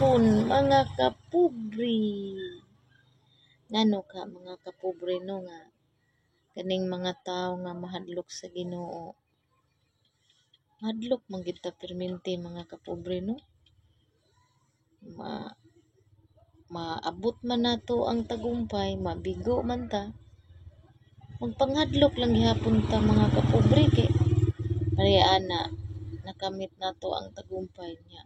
hapon mga kapobre. Ngano ka mga kapobre no nga kaning mga tao nga mahadlok sa Ginoo. Mahadlok man gid ta permente mga kapobre no. Maabot man nato ang tagumpay, mabigo man ta. Magpanghadlok lang gihapon ta mga kapobre kay ana nakamit nato ang tagumpay niya.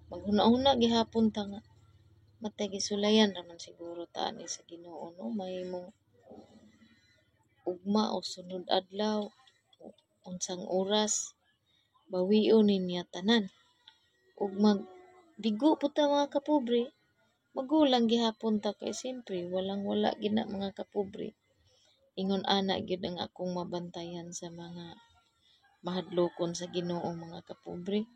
Maghuna-huna gihapon ta nga matay gisulayan raman siguro ta ani sa Ginoo no, mahimong ugma o sunod adlaw unsang oras bawion niya tanan. Ug magbigo po ta mga kapobre, magulang gihapon ta kay siyempre walang-wala gid na mga kapobre. Ingon ana gid ang akong mabantayan sa mga mahadlokon sa Ginoo mga kapobre.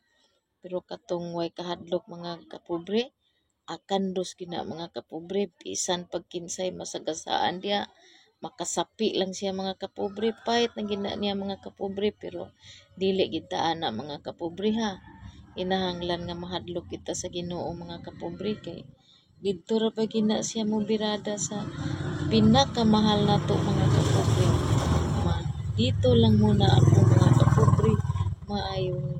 Pero katong way kahadlok mga kapobre, akandos gid na mga kapobre, bisan pag kinsay masagasaan diha, makasapi lang siya mga kapobre, pait na gid na niya mga kapobre, pero dili gid ta ana mga kapobre ha. Kinahanglan nga mahadlok kita sa Ginoo mga kapobre kay didto ra pa gid na siya mobirada sa pinakamahal nato mga kapobre. Dito lang muna ako mga kapobre. Maayong